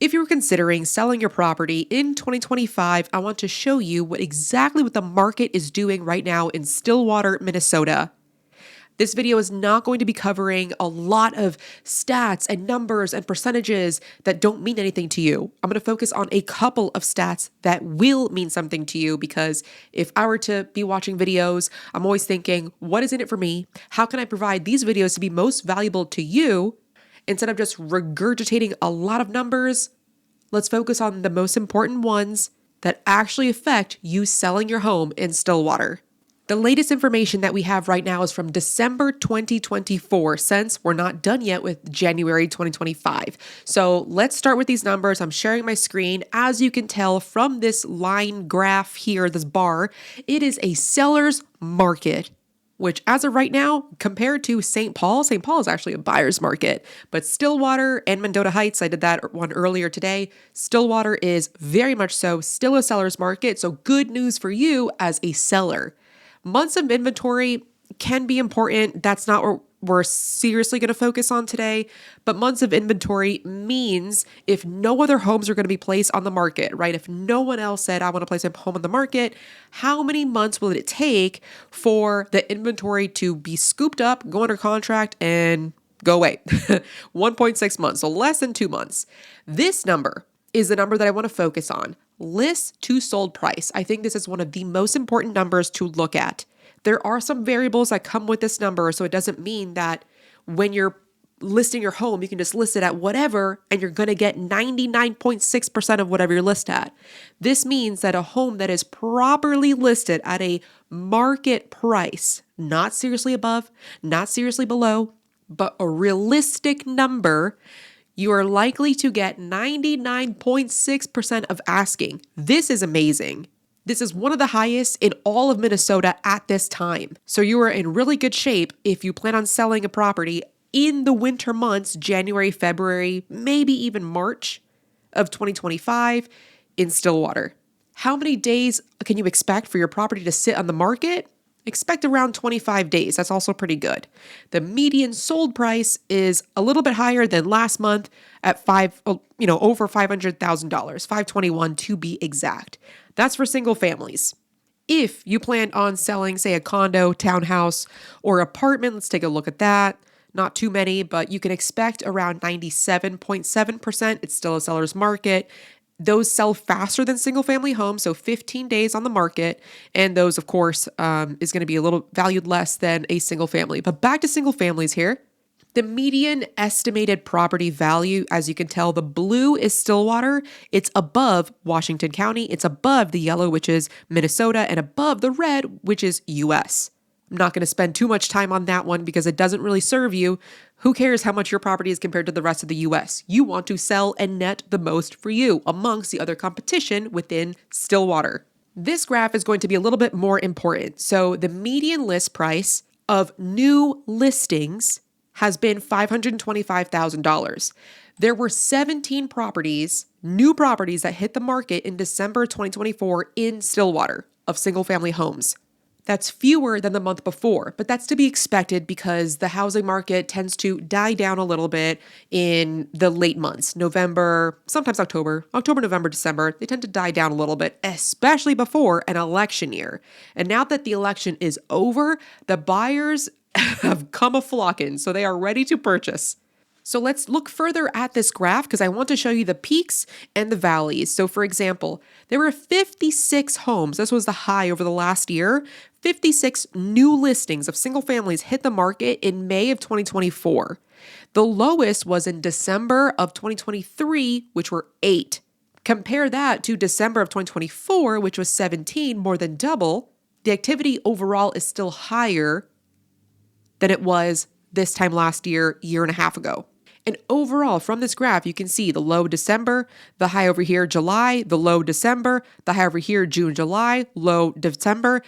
If you're considering selling your property in 2025, I want to show you exactly what the market is doing right now in Stillwater, Minnesota. This video is not going to be covering a lot of stats and numbers and percentages that don't mean anything to you. I'm going to focus on a couple of stats that will mean something to you, because if I were to be watching videos, I'm always thinking, what is in it for me? How can I provide these videos to be most valuable to you? Instead of just regurgitating a lot of numbers, let's focus on the most important ones that actually affect you selling your home in Stillwater. The latest information that we have right now is from December 2024, since we're not done yet with January 2025. So let's start with these numbers. I'm sharing my screen. As you can tell from this line graph here, this bar, it is a seller's market, which as of right now, compared to St. Paul is actually a buyer's market. But Stillwater and Mendota Heights, I did that one earlier today. Stillwater is very much so still a seller's market. So good news for you as a seller. Months of inventory can be important. That's not what we're seriously going to focus on today. But months of inventory means if no other homes are going to be placed on the market, right? If no one else said, I want to place a home on the market, how many months will it take for the inventory to be scooped up, go under contract, and go away? 1.6 months, so less than 2 months. This number is the number that I want to focus on. List to sold price. I think this is one of the most important numbers to look at. There are some variables that come with this number, so it doesn't mean that when you're listing your home, you can just list it at whatever and you're going to get 99.6% of whatever you're listed at. This means that a home that is properly listed at a market price, not seriously above, not seriously below, but a realistic number, you are likely to get 99.6% of asking. This is amazing. This is one of the highest in all of Minnesota at this time. So you are in really good shape if you plan on selling a property in the winter months, January, February, maybe even March of 2025 in Stillwater. How many days can you expect for your property to sit on the market? Expect around 25 days. That's also pretty good. The median sold price is a little bit higher than last month at over $500,000, $521 to be exact. That's for single families. If you plan on selling, say, a condo, townhouse, or apartment, let's take a look at that. Not too many, but you can expect around 97.7%. It's still a seller's market. Those sell faster than single family homes, so 15 days on the market. And those, of course, is going to be a little valued less than a single family. But back to single families here. The median estimated property value, as you can tell, the blue is Stillwater. It's above Washington County. It's above the yellow, which is Minnesota, and above the red, which is US. I'm not going to spend too much time on that one because it doesn't really serve you. Who cares how much your property is compared to the rest of the US? You want to sell and net the most for you amongst the other competition within Stillwater. This graph is going to be a little bit more important. So the median list price of new listings has been $525,000. There were 17 properties, new properties that hit the market in December 2024 in Stillwater of single family homes. That's fewer than the month before, but that's to be expected because the housing market tends to die down a little bit in the late months, November, sometimes October, November, December. They tend to die down a little bit, especially before an election year. And now that the election is over, the buyers have come a-flocking, so they are ready to purchase. So let's look further at this graph because I want to show you the peaks and the valleys. So for example, there were 56 homes. This was the high over the last year. 56 new listings of single families hit the market in May of 2024. The lowest was in December of 2023, which were 8. Compare that to December of 2024, which was 17, more than double. The activity overall is still higher than it was this time last year and a half ago. And overall, from this graph, you can see the low December, the high over here, July, the low December, the high over here, June, July, low December.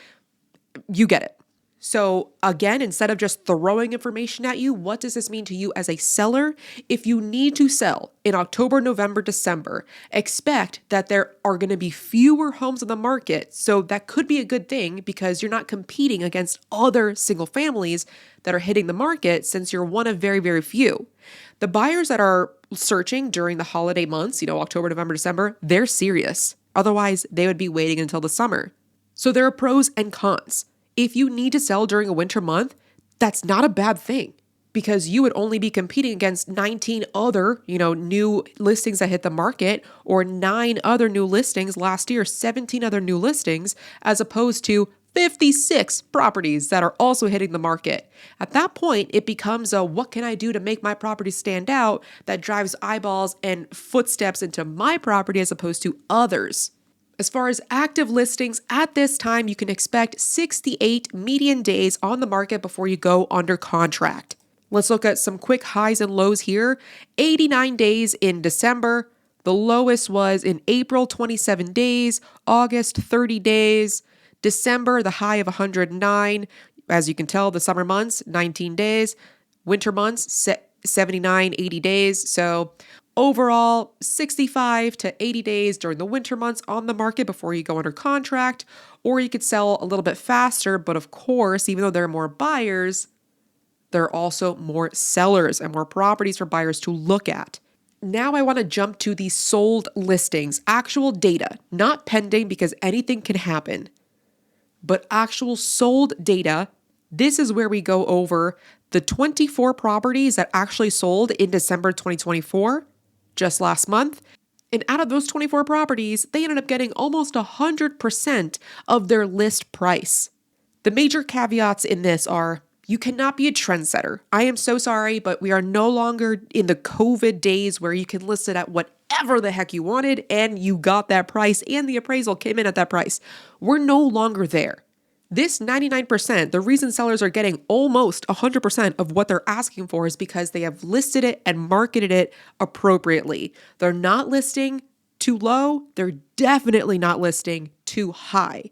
You get it. So again, instead of just throwing information at you, what does this mean to you as a seller? If you need to sell in October, November, December, expect that there are going to be fewer homes on the market. So that could be a good thing because you're not competing against other single families that are hitting the market since you're one of very, very few. The buyers that are searching during the holiday months, October, November, December, they're serious. Otherwise, they would be waiting until the summer. So there are pros and cons. If you need to sell during a winter month, that's not a bad thing because you would only be competing against 19 other, new listings that hit the market, or 9 other new listings last year, 17 other new listings, as opposed to 56 properties that are also hitting the market. At that point, it becomes a what can I do to make my property stand out that drives eyeballs and footsteps into my property as opposed to others. As far as active listings, at this time, you can expect 68 median days on the market before you go under contract. Let's look at some quick highs and lows here. 89 days in December. The lowest was in April, 27 days. August, 30 days. December, the high of 109. As you can tell, the summer months, 19 days. Winter months, 79, 80 days. So overall, 65 to 80 days during the winter months on the market before you go under contract, or you could sell a little bit faster. But of course, even though there are more buyers, there are also more sellers and more properties for buyers to look at. Now I want to jump to the sold listings, actual data, not pending because anything can happen, but actual sold data. This is where we go over the 24 properties that actually sold in December 2024. Just last month. And out of those 24 properties, they ended up getting almost 100% of their list price. The major caveats in this are you cannot be a trendsetter. I am so sorry, but we are no longer in the COVID days where you can list it at whatever the heck you wanted and you got that price and the appraisal came in at that price. We're no longer there. This 99%, the reason sellers are getting almost 100% of what they're asking for is because they have listed it and marketed it appropriately. They're not listing too low. They're definitely not listing too high.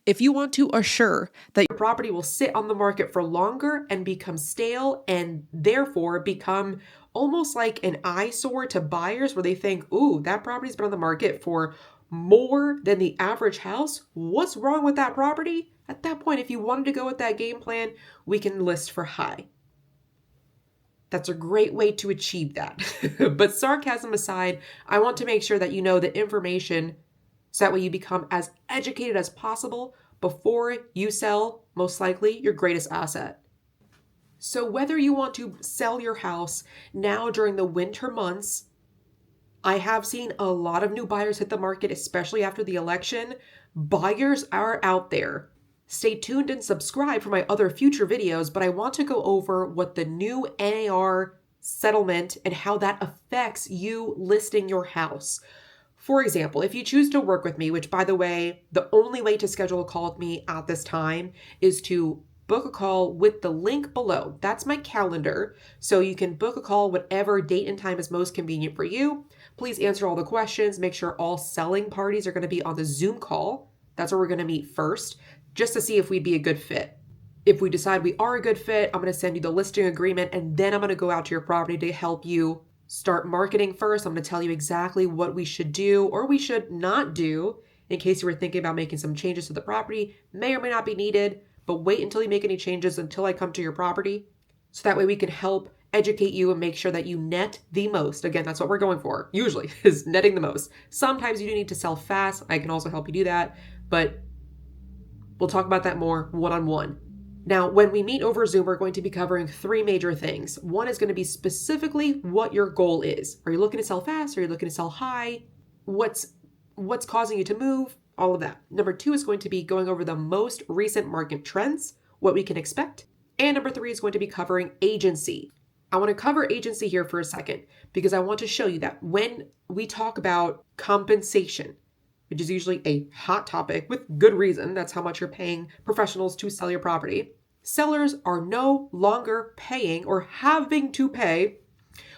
If you want to assure that your property will sit on the market for longer and become stale and therefore become almost like an eyesore to buyers where they think, ooh, that property's been on the market for more than the average house. What's wrong with that property? At that point, if you wanted to go with that game plan, we can list for high. That's a great way to achieve that. But sarcasm aside, I want to make sure that you know the information so that way you become as educated as possible before you sell, most likely, your greatest asset. So whether you want to sell your house now during the winter months, I have seen a lot of new buyers hit the market, especially after the election. Buyers are out there. Stay tuned and subscribe for my other future videos, but I want to go over what the new NAR settlement and how that affects you listing your house. For example, if you choose to work with me, which by the way, the only way to schedule a call with me at this time is to book a call with the link below. That's my calendar. So you can book a call whatever date and time is most convenient for you. Please answer all the questions. Make sure all selling parties are going to be on the Zoom call. That's where we're going to meet first, just to see if we'd be a good fit. If we decide we are a good fit, I'm going to send you the listing agreement, and then I'm going to go out to your property to help you start marketing first. I'm going to tell you exactly what we should do or we should not do in case you were thinking about making some changes to the property. May or may not be needed, but wait until you make any changes until I come to your property. So that way we can help educate you and make sure that you net the most. Again, that's what we're going for, usually, is netting the most. Sometimes you do need to sell fast. I can also help you do that, but we'll talk about that more one-on-one. Now, when we meet over Zoom, we're going to be covering 3 major things. One is going to be specifically what your goal is. Are you looking to sell fast? Are you looking to sell high? What's causing you to move? All of that. Number 2 is going to be going over the most recent market trends, what we can expect. And number 3 is going to be covering agency. I want to cover agency here for a second because I want to show you that when we talk about compensation, which is usually a hot topic with good reason, that's how much you're paying professionals to sell your property, sellers are no longer paying or having to pay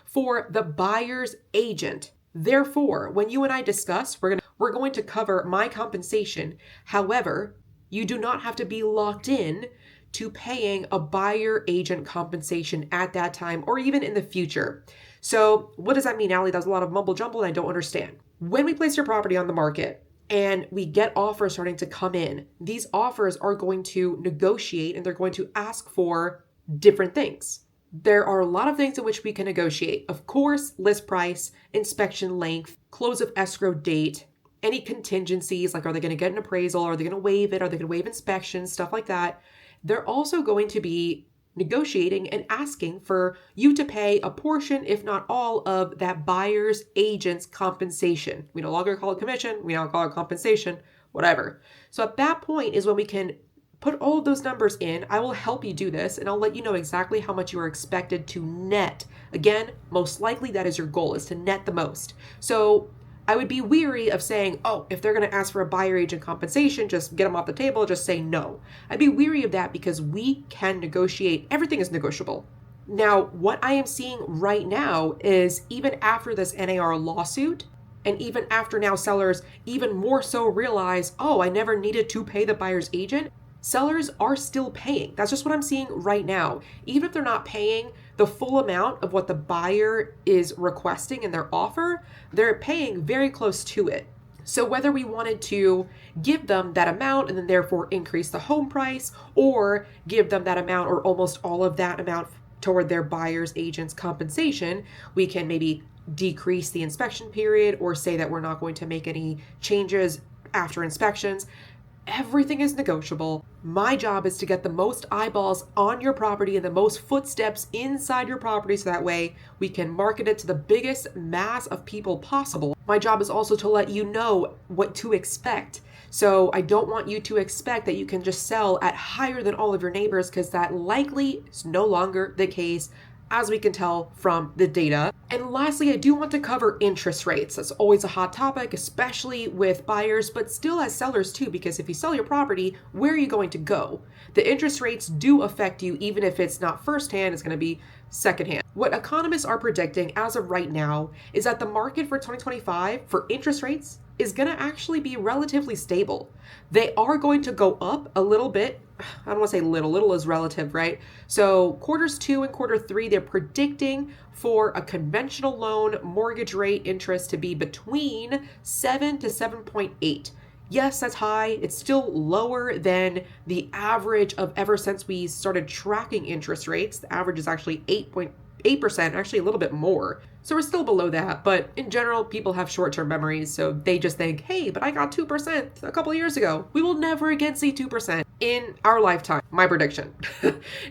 for the buyer's agent. Therefore, when you and I discuss, we're going to cover my compensation. However, you do not have to be locked in to paying a buyer agent compensation at that time or even in the future. So what does that mean, Allie? That's a lot of mumble jumble and I don't understand. When we place your property on the market and we get offers starting to come in, these offers are going to negotiate and they're going to ask for different things. There are a lot of things in which we can negotiate. Of course, list price, inspection length, close of escrow date, any contingencies, like are they going to get an appraisal? Are they going to waive it? Are they going to waive inspections? Stuff like that. They're also going to be negotiating and asking for you to pay a portion, if not all, of that buyer's agent's compensation. We no longer call it commission. We now call it compensation, whatever. So at that point is when we can put all of those numbers in. I will help you do this and I'll let you know exactly how much you are expected to net. Again, most likely that is your goal, is to net the most. So I would be weary of saying, oh, if they're going to ask for a buyer agent compensation, just get them off the table, just say no. I'd be weary of that because we can negotiate. Everything is negotiable. Now, what I am seeing right now is even after this NAR lawsuit, and even after now sellers even more so realize, oh, I never needed to pay the buyer's agent, sellers are still paying. That's just what I'm seeing right now. Even if they're not paying the full amount of what the buyer is requesting in their offer, they're paying very close to it. So whether we wanted to give them that amount and then therefore increase the home price, or give them that amount or almost all of that amount toward their buyer's agent's compensation, we can maybe decrease the inspection period or say that we're not going to make any changes after inspections. Everything is negotiable. My job is to get the most eyeballs on your property and the most footsteps inside your property so that way we can market it to the biggest mass of people possible. My job is also to let you know what to expect. So I don't want you to expect that you can just sell at higher than all of your neighbors, because that likely is no longer the case, as we can tell from the data. And lastly, I do want to cover interest rates. That's always a hot topic, especially with buyers, but still as sellers too, because if you sell your property, where are you going to go? The interest rates do affect you, even if it's not firsthand, it's going to be secondhand. What economists are predicting as of right now is that the market for 2025 for interest rates is going to actually be relatively stable. They are going to go up a little bit. I don't want to say little is relative, right? So quarters 2 and quarter 3, they're predicting for a conventional loan mortgage rate interest to be between 7 to 7.8. Yes, that's high. It's still lower than the average of ever since we started tracking interest rates. The average is actually 8.8%, actually a little bit more. So we're still below that, but in general, people have short-term memories, so they just think, hey, but I got 2% a couple of years ago. We will never again see 2% in our lifetime, my prediction.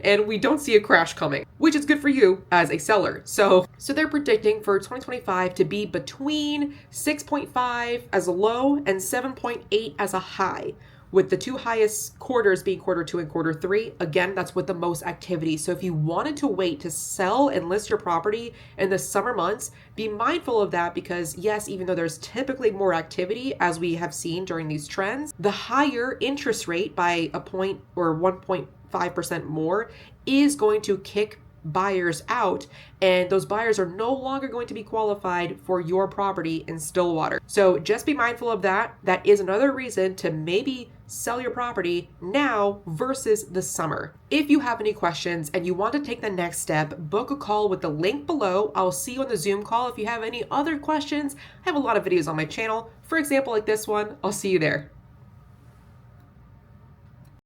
And we don't see a crash coming, which is good for you as a seller. So they're predicting for 2025 to be between 6.5 as a low and 7.8 as a high, with the two highest quarters being quarter 2 and quarter 3. Again, that's with the most activity. So if you wanted to wait to sell and list your property in the summer months, be mindful of that, because yes, even though there's typically more activity as we have seen during these trends, the higher interest rate by a point or 1.5% more is going to kick buyers out, and those buyers are no longer going to be qualified for your property in Stillwater. So just be mindful of that. That is another reason to maybe sell your property now versus the summer. If you have any questions and you want to take the next step, book a call with the link below. I'll see you on the Zoom call. If you have any other questions, I have a lot of videos on my channel. For example, like this one, I'll see you there.